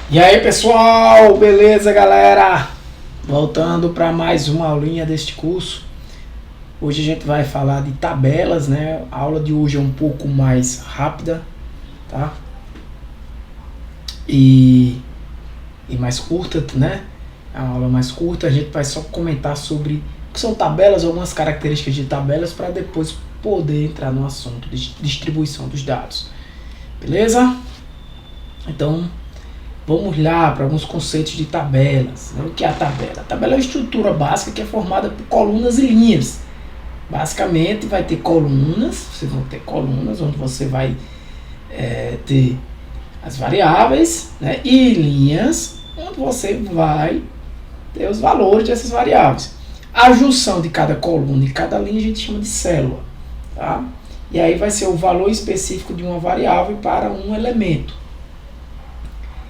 E aí pessoal, beleza galera? Voltando para mais uma aulinha deste curso. Hoje a gente vai falar de tabelas, né? A aula de hoje é um pouco mais rápida, tá? E mais curta, né? É uma aula mais curta, a gente vai só comentar sobre o que são tabelas, algumas características de tabelas para depois poder entrar no assunto de distribuição dos dados. Beleza? Então, vamos lá para alguns conceitos de tabelas. O que é a tabela? A tabela é uma estrutura básica que é formada por colunas e linhas. Basicamente vai ter colunas, vocês vão ter colunas onde você vai ter as variáveis, né, e linhas onde você vai ter os valores dessas variáveis. A junção de cada coluna e cada linha a gente chama de célula. Tá? E aí vai ser o valor específico de uma variável para um elemento.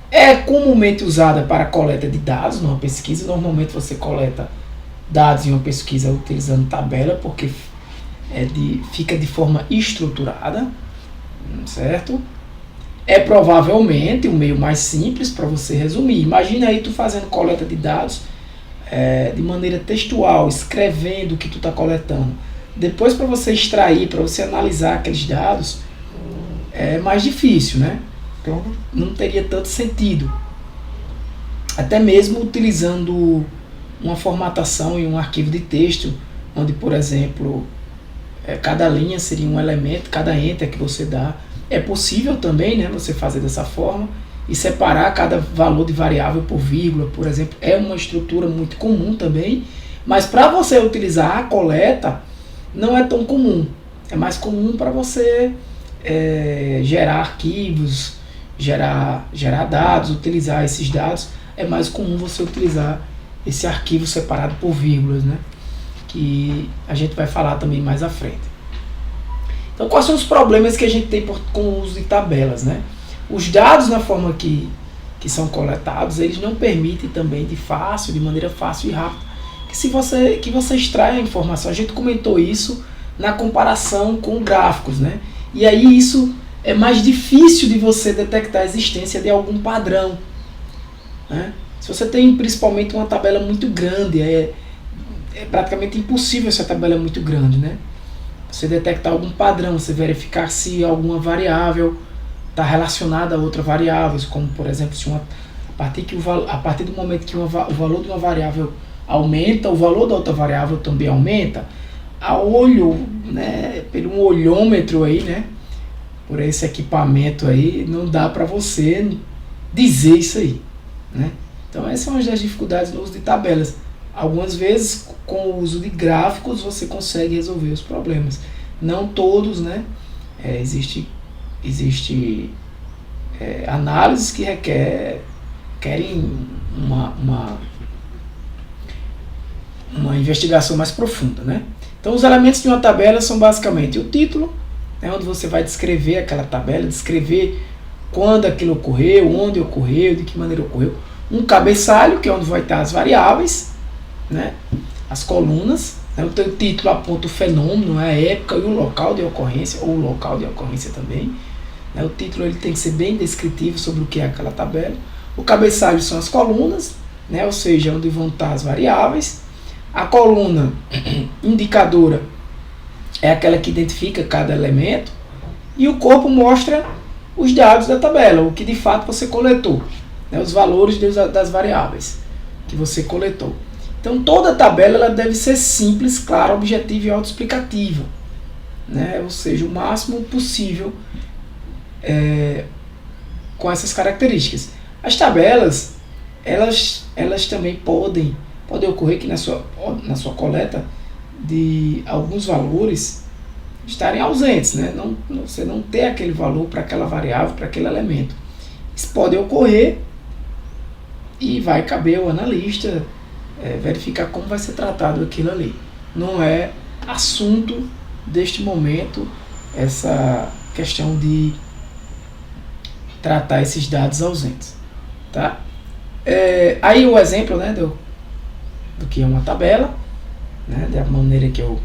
É comumente usada para a coleta de dados numa pesquisa. Normalmente você coleta dados em uma pesquisa utilizando tabela, porque fica de forma estruturada, certo? É provavelmente o meio mais simples para você resumir. Imagina aí tu fazendo coleta de dados de maneira textual, escrevendo o que tu está coletando. Depois, para você extrair, para você analisar aqueles dados, é mais difícil, né? Então não teria tanto sentido. Até mesmo utilizando uma formatação em um arquivo de texto, onde, por exemplo, cada linha seria um elemento, cada enter que você dá. É possível também, né, você fazer dessa forma e separar cada valor de variável por vírgula, por exemplo. É uma estrutura muito comum também, mas para você utilizar a coleta, não é tão comum. É mais comum para você gerar arquivos, gerar dados, utilizar esses dados. É mais comum você utilizar esse arquivo separado por vírgulas, né? Que a gente vai falar também mais à frente. Então, quais são os problemas que a gente tem com o uso de tabelas, né? Os dados, na forma que são coletados, eles não permitem também de maneira fácil e rápida que você extraia a informação. A gente comentou isso na comparação com gráficos, né? E aí isso é mais difícil de você detectar a existência de algum padrão, né? Se você tem principalmente uma tabela muito grande, é praticamente impossível essa tabela muito grande, né? Você detectar algum padrão, você verificar se alguma variável está relacionada a outra variável, como por exemplo, se a partir do momento que o valor de uma variável aumenta, o valor da outra variável também aumenta. A olho, né, pelo um olhômetro aí, né, por esse equipamento aí, não dá para você dizer isso aí, né? Então essas são as dificuldades no uso de tabelas. Algumas vezes, com o uso de gráficos, você consegue resolver os problemas. Não todos, né? Existe análises que requerem uma investigação mais profunda, né? Então, os elementos de uma tabela são basicamente o título, né, onde você vai descrever aquela tabela, descrever quando aquilo ocorreu, onde ocorreu, de que maneira ocorreu. Um cabeçalho, que é onde vai estar as variáveis, né, as colunas, né, o teu título aponta o fenômeno, a época e o local de ocorrência, ou o local de ocorrência também, né. O título ele tem que ser bem descritivo sobre o que é aquela tabela. O cabeçalho são as colunas, né, ou seja, onde vão estar as variáveis. A coluna indicadora é aquela que identifica cada elemento, e o corpo mostra os dados da tabela, o que de fato você coletou, né, os valores das variáveis que você coletou. Então toda tabela ela deve ser simples, clara, objetiva e autoexplicativa, né? Ou seja, o máximo possível com essas características. As tabelas elas também podem ocorrer que na sua coleta de alguns valores estarem ausentes, né? Você não ter aquele valor para aquela variável, para aquele elemento. Isso pode ocorrer e vai caber ao analista verificar como vai ser tratado aquilo ali. Não é assunto deste momento essa questão de tratar esses dados ausentes, tá? Aí o exemplo, né, do que é uma tabela, né, da maneira que eu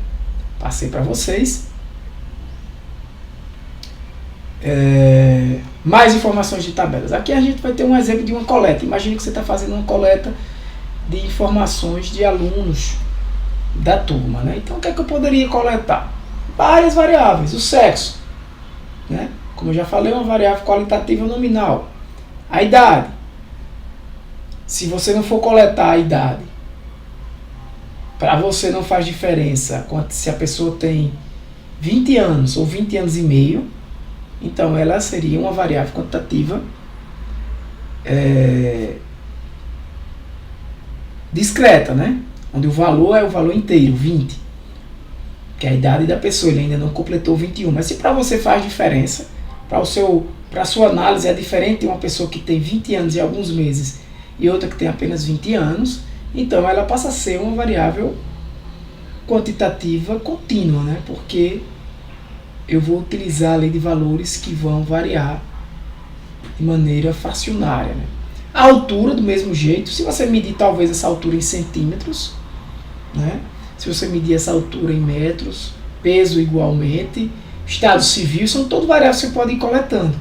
passei para vocês. Mais informações de tabelas. Aqui a gente vai ter um exemplo de uma coleta. Imagine que você está fazendo uma coleta de informações de alunos da turma, né? Então o que é que eu poderia coletar? Várias variáveis. O sexo, né? Como eu já falei, uma variável qualitativa nominal. A idade. Se você não for coletar a idade, para você não faz diferença se a pessoa tem 20 anos ou 20 anos e meio, então ela seria uma variável quantitativa discreta, né? Onde o valor é o valor inteiro, 20, que é a idade da pessoa, ele ainda não completou 21. Mas se para você faz diferença, para a sua análise é diferente de uma pessoa que tem 20 anos e alguns meses e outra que tem apenas 20 anos, então ela passa a ser uma variável quantitativa contínua, né? Porque eu vou utilizar a lei de valores que vão variar de maneira fracionária, né? A altura, do mesmo jeito, se você medir talvez essa altura em centímetros, né? Se você medir essa altura em metros, peso igualmente, estado civil, são todas variáveis que você pode ir coletando.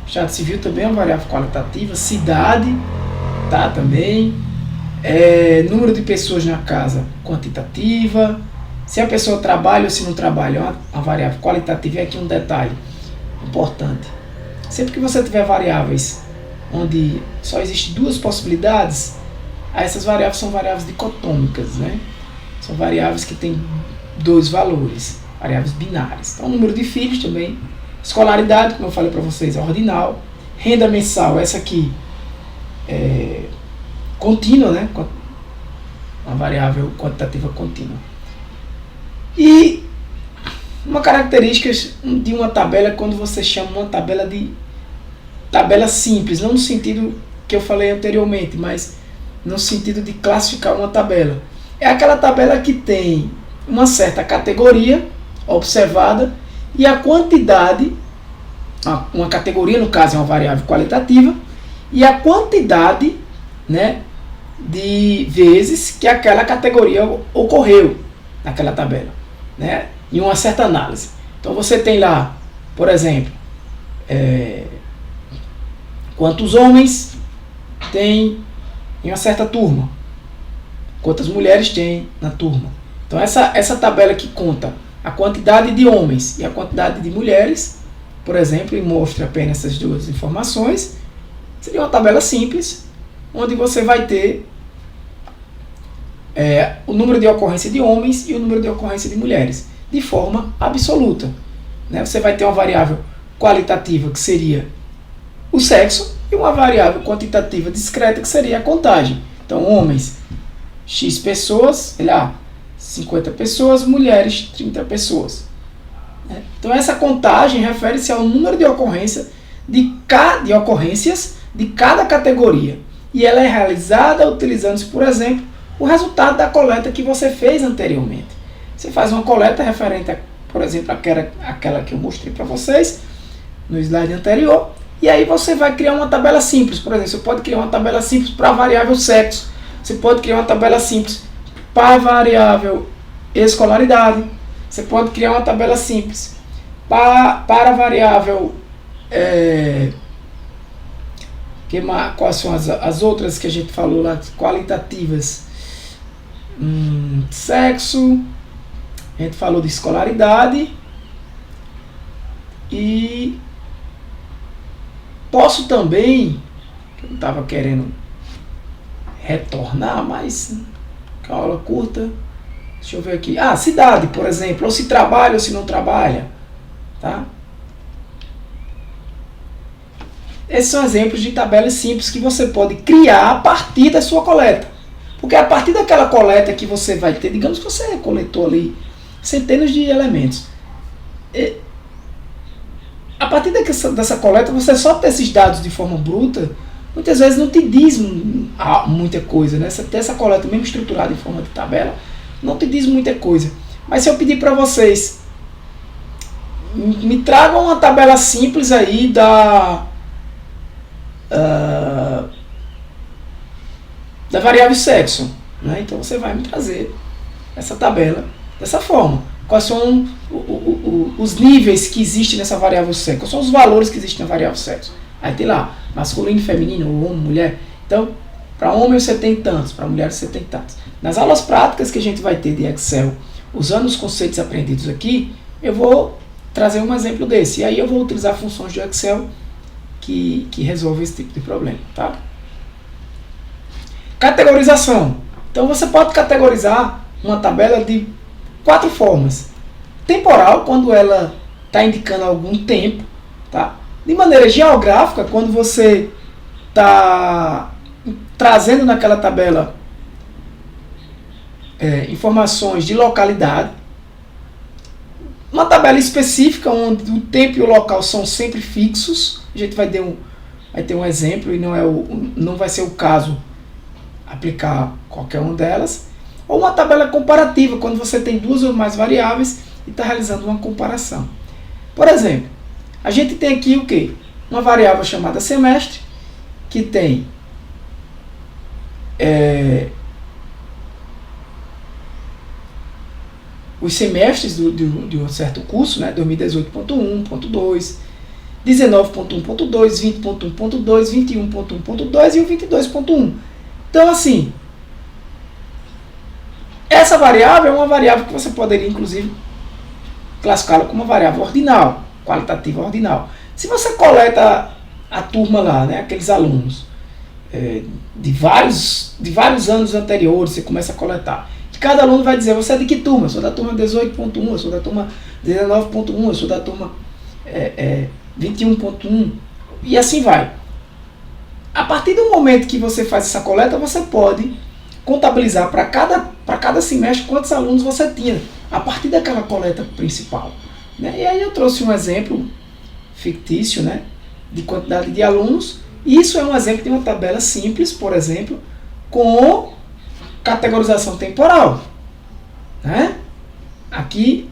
Estado civil também é uma variável qualitativa, cidade, tá, também, número de pessoas na casa, quantitativa, se a pessoa trabalha ou se não trabalha, é uma variável qualitativa. E aqui um detalhe importante, sempre que você tiver variáveis onde só existem duas possibilidades, essas variáveis são variáveis dicotômicas, né? São variáveis que têm dois valores, variáveis binárias. Então, número de filhos também, escolaridade, como eu falei para vocês, é ordinal, renda mensal, essa aqui é contínua, né? Uma variável quantitativa contínua. E uma característica de uma tabela é quando você chama uma tabela de tabela simples, não no sentido que eu falei anteriormente, mas no sentido de classificar uma tabela. É aquela tabela que tem uma certa categoria observada e a quantidade, uma categoria no caso é uma variável qualitativa, e a quantidade, né, de vezes que aquela categoria ocorreu naquela tabela, né, em uma certa análise. Então você tem lá, por exemplo, quantos homens tem em uma certa turma, quantas mulheres tem na turma. Então essa tabela que conta a quantidade de homens e a quantidade de mulheres, por exemplo, e mostra apenas essas duas informações, seria uma tabela simples, onde você vai ter o número de ocorrência de homens e o número de ocorrência de mulheres, de forma absoluta, né? Você vai ter uma variável qualitativa, que seria o sexo, e uma variável quantitativa discreta, que seria a contagem. Então, homens, X pessoas, 50 pessoas, mulheres, 30 pessoas. Então, essa contagem refere-se ao número de ocorrências de cada categoria. E ela é realizada utilizando-se, por exemplo, o resultado da coleta que você fez anteriormente. Você faz uma coleta referente, por exemplo, àquela que eu mostrei para vocês no slide anterior, e aí você vai criar uma tabela simples. Por exemplo, você pode criar uma tabela simples para a variável sexo, você pode criar uma tabela simples para a variável escolaridade, você pode criar uma tabela simples para a variável quais são as outras que a gente falou lá, qualitativas? Sexo, a gente falou de escolaridade, e posso também, que eu estava querendo retornar, mas que é uma aula curta, deixa eu ver aqui, cidade, por exemplo, ou se trabalha ou se não trabalha, tá? Esses são exemplos de tabelas simples que você pode criar a partir da sua coleta. Porque a partir daquela coleta que você vai ter, digamos que você coletou ali centenas de elementos. A partir dessa coleta, você só ter esses dados de forma bruta, muitas vezes não te diz muita coisa, né? Você ter essa coleta mesmo estruturada em forma de tabela, não te diz muita coisa. Mas se eu pedir para vocês, me tragam uma tabela simples aí da variável sexo, né? Então você vai me trazer essa tabela dessa forma. Quais são os níveis que existem nessa variável sexo? Quais são os valores que existem na variável sexo? Aí tem lá, masculino e feminino, homem, mulher. Então, para homem você tem tantos, para mulher você tem tantos. Nas aulas práticas que a gente vai ter de Excel, usando os conceitos aprendidos aqui, eu vou trazer um exemplo desse. E aí eu vou utilizar funções do Excel que resolvem esse tipo de problema. Tá? Categorização. Então você pode categorizar uma tabela de 4 formas. Temporal, quando ela está indicando algum tempo. Tá? De maneira geográfica, quando você está trazendo naquela tabela informações de localidade. Uma tabela específica onde o tempo e o local são sempre fixos. A gente vai ter um exemplo e não vai ser o caso aplicar qualquer uma delas. Ou uma tabela comparativa, quando você tem 2 ou mais variáveis e está realizando uma comparação. Por exemplo, a gente tem aqui o quê? Uma variável chamada semestre, que tem os semestres de um certo curso, né? 2018.1.2, 19.1.2, 20.1.2, 21.1.2 e o 22.1. Então, assim, essa variável é uma variável que você poderia, inclusive, classificá-la como uma variável ordinal, qualitativa ordinal. Se você coleta a turma lá, né, aqueles alunos de vários anos anteriores, você começa a coletar. E cada aluno vai dizer, você é de que turma? Eu sou da turma 18.1, eu sou da turma 19.1, eu sou da turma 21.1, e assim vai. A partir do momento que você faz essa coleta, você pode contabilizar para cada semestre quantos alunos você tinha, a partir daquela coleta principal. Né? E aí eu trouxe um exemplo fictício, né, de quantidade de alunos. Isso é um exemplo de uma tabela simples, por exemplo, com categorização temporal. Né? Aqui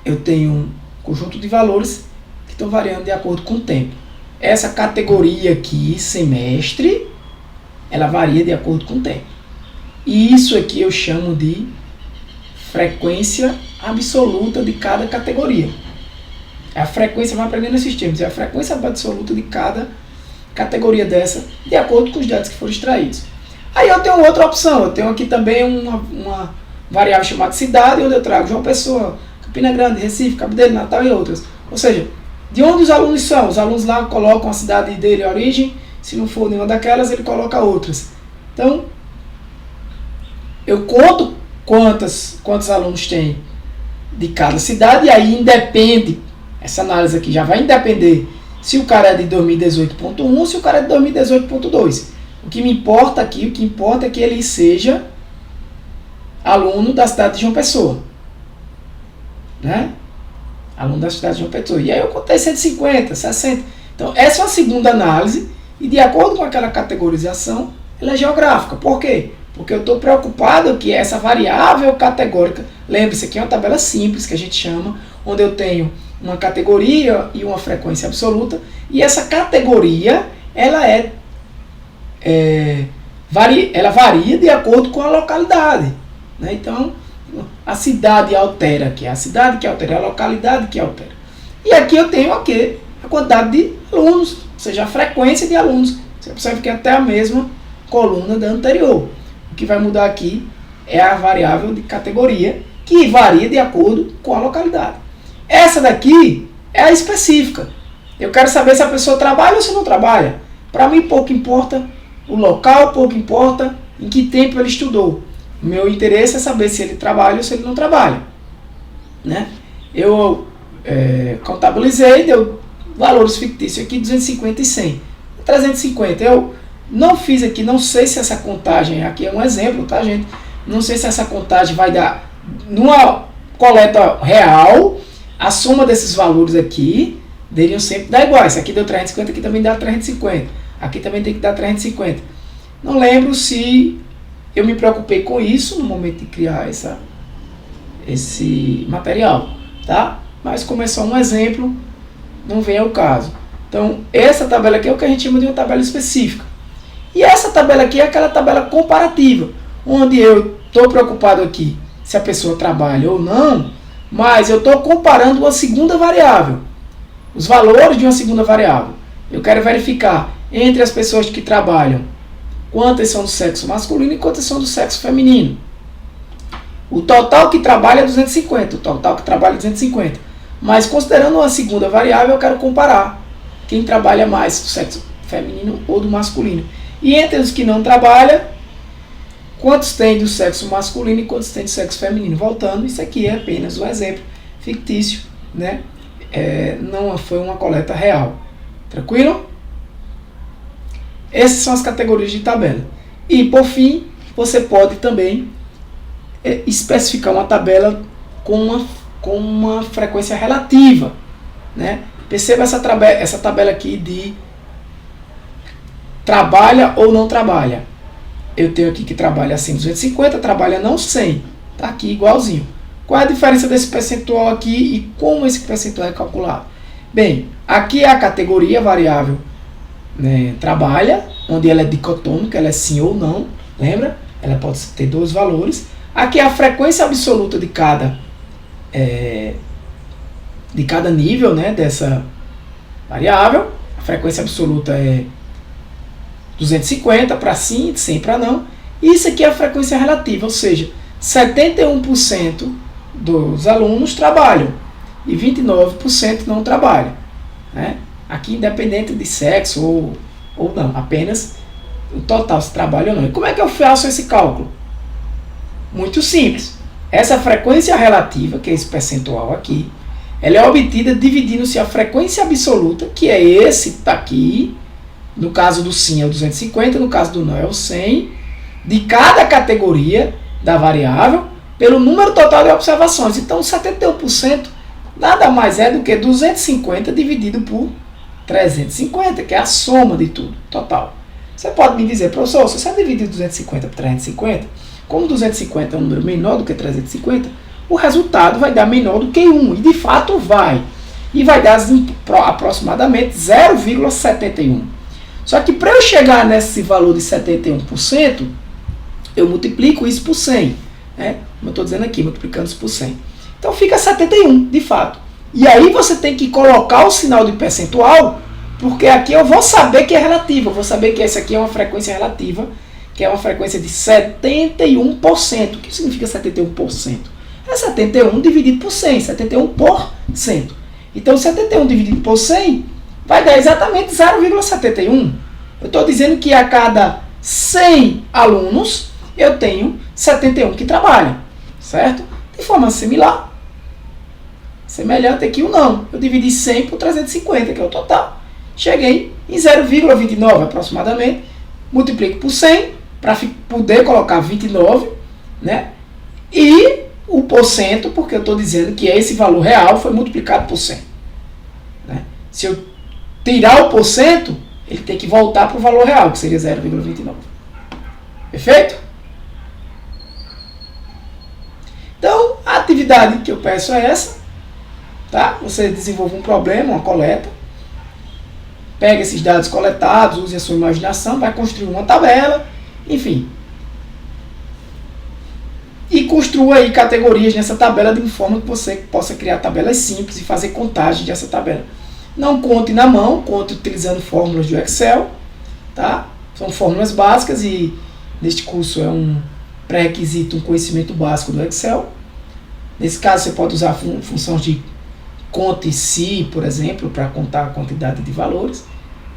eu tenho um conjunto de valores que estão variando de acordo com o tempo. Essa categoria aqui, semestre, ela varia de acordo com o tempo. E isso aqui eu chamo de frequência absoluta de cada categoria. A frequência, vai aprendendo esses termos, é a frequência absoluta de cada categoria dessa, de acordo com os dados que foram extraídos. Aí eu tenho outra opção, eu tenho aqui também uma variável chamada cidade, onde eu trago João Pessoa, Campina Grande, Recife, Cabedelo, Natal e outras. Ou seja, de onde os alunos são? Os alunos lá colocam a cidade dele, a origem, se não for nenhuma daquelas, ele coloca outras. Então, eu conto quantos alunos tem de cada cidade, e aí independe, essa análise aqui já vai independer se o cara é de 2018.1 ou se o cara é de 2018.2. O que me importa aqui, o que importa é que ele seja aluno da cidade de João Pessoa. Né? Aluno da cidade de João Pessoa. E aí eu contei 150, 60. Então, essa é a segunda análise, e de acordo com aquela categorização, ela é geográfica. Por quê? Porque eu estou preocupado que essa variável categórica, lembre-se que é uma tabela simples que a gente chama, onde eu tenho uma categoria e uma frequência absoluta, e essa categoria ela varia de acordo com a localidade. Né? Então, a cidade altera aqui, a cidade que altera, a localidade que altera. E aqui eu tenho aqui a quantidade de alunos, ou seja, a frequência de alunos. Você percebe que é até a mesma coluna da anterior. O que vai mudar aqui é a variável de categoria, que varia de acordo com a localidade. Essa daqui é a específica. Eu quero saber se a pessoa trabalha ou se não trabalha. Para mim, pouco importa o local, pouco importa em que tempo ele estudou. O meu interesse é saber se ele trabalha ou se ele não trabalha. Né? Eu contabilizei, deu valores fictícios aqui, 250 e 100. 350, eu não fiz aqui, não sei se essa contagem, aqui é um exemplo, tá, gente? Não sei se essa contagem vai dar, numa coleta real, a soma desses valores aqui deveriam sempre dar igual. Esse aqui deu 350, aqui também dá 350. Aqui também tem que dar 350. Não lembro se eu me preocupei com isso no momento de criar esse material, tá? Mas como é só um exemplo, não vem ao caso. Então, essa tabela aqui é o que a gente chama de uma tabela específica. E essa tabela aqui é aquela tabela comparativa, onde eu estou preocupado aqui se a pessoa trabalha ou não, mas eu estou comparando uma segunda variável, os valores de uma segunda variável. Eu quero verificar entre as pessoas que trabalham quantas são do sexo masculino e quantas são do sexo feminino. O total que trabalha é 250, o total que trabalha é 250. Mas considerando uma segunda variável, eu quero comparar quem trabalha mais do sexo feminino ou do masculino. E entre os que não trabalham, quantos tem do sexo masculino e quantos tem do sexo feminino. Voltando, isso aqui é apenas um exemplo fictício, né? Não foi uma coleta real. Tranquilo? Essas são as categorias de tabela. E, por fim, você pode também especificar uma tabela com uma frequência relativa, né? Perceba essa tabela aqui de trabalha ou não trabalha. Eu tenho aqui que trabalha assim 250, trabalha não 100. Está aqui igualzinho. Qual é a diferença desse percentual aqui e como esse percentual é calculado? Bem, aqui é a categoria variável, né, trabalha, onde ela é dicotômica, ela é sim ou não, lembra? Ela pode ter dois valores. Aqui é a frequência absoluta de cada nível, né, dessa variável. A frequência absoluta é 250 para sim, 100 para não. E isso aqui é a frequência relativa, ou seja, 71% dos alunos trabalham e 29% não trabalham, né? Aqui independente de sexo ou não, apenas o total, se trabalha ou não. E como é que eu faço esse cálculo? Muito simples. Essa frequência relativa, que é esse percentual aqui, ela é obtida dividindo-se a frequência absoluta, que é esse que está aqui, no caso do sim é o 250, no caso do não é o 100, de cada categoria da variável, pelo número total de observações. Então, 71% nada mais é do que 250 dividido por 350, que é a soma de tudo, total. Você pode me dizer, professor, se você dividir 250 por 350, como 250 é um número menor do que 350, o resultado vai dar menor do que 1, e de fato vai. E vai dar aproximadamente 0,71. Só que para eu chegar nesse valor de 71%, eu multiplico isso por 100. Né? Como eu estou dizendo aqui, multiplicando isso por 100. Então fica 71, de fato. E aí você tem que colocar o sinal de percentual, porque aqui eu vou saber que é relativo. Eu vou saber que essa aqui é uma frequência relativa, que é uma frequência de 71%. O que significa 71%? É 71 dividido por 100, 71%. Então 71 dividido por 100 vai dar exatamente 0,71. Eu estou dizendo que a cada 100 alunos eu tenho 71 que trabalham, certo? De forma similar, semelhante aqui o não. Eu dividi 100 por 350, que é o total. Cheguei em 0,29 aproximadamente. Multiplico por 100 para poder colocar 29, né? E o porcento, porque eu estou dizendo que esse valor real foi multiplicado por 100. Né? Se eu tirar o porcento, ele tem que voltar para o valor real, que seria 0,29. Perfeito? Então, a atividade que eu peço é essa. Tá? Você desenvolve um problema, uma coleta. Pega esses dados coletados, use a sua imaginação, vai construir uma tabela, enfim. E construa aí categorias nessa tabela de forma que você possa criar tabelas simples e fazer contagem dessa tabela. Não conte na mão, conte utilizando fórmulas do Excel. Tá? São fórmulas básicas e neste curso é um pré-requisito, um conhecimento básico do Excel. Nesse caso você pode usar funções de conte se, por exemplo, para contar a quantidade de valores.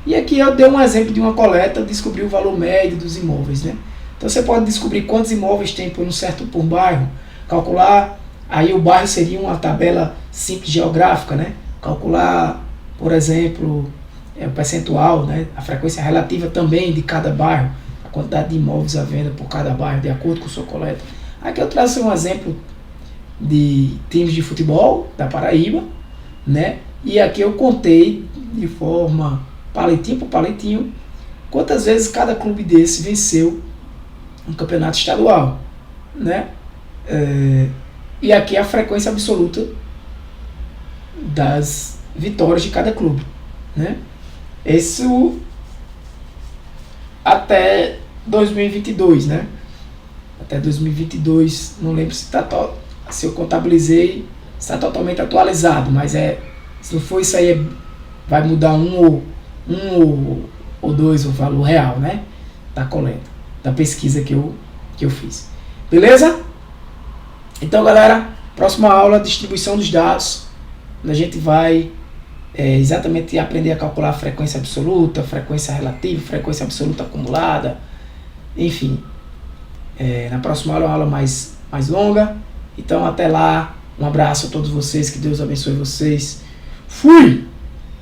E aqui eu dei um exemplo de uma coleta, descobrir o valor médio dos imóveis, né? Então você pode descobrir quantos imóveis tem por bairro, calcular, aí o bairro seria uma tabela simples geográfica, né? Calcular, por exemplo, o percentual, né? A frequência relativa também de cada bairro, a quantidade de imóveis à venda por cada bairro, de acordo com a sua coleta. Aqui eu traço um exemplo de times de futebol da Paraíba, né? E aqui eu contei de forma palitinho por palitinho quantas vezes cada clube desse venceu um campeonato estadual, né? E aqui é a frequência absoluta das vitórias de cada clube, né? Isso até 2022, né? Até 2022, não lembro se eu contabilizei, está totalmente atualizado, mas se não for isso aí, vai mudar um ou ou 2 o valor real, né, da coleta, da pesquisa que eu fiz. Beleza? Então, galera, próxima aula, distribuição dos dados, a gente vai exatamente aprender a calcular a frequência absoluta, frequência relativa, frequência absoluta acumulada, enfim. Na próxima aula é uma aula mais longa. Então, até lá, um abraço a todos vocês, que Deus abençoe vocês. Fui!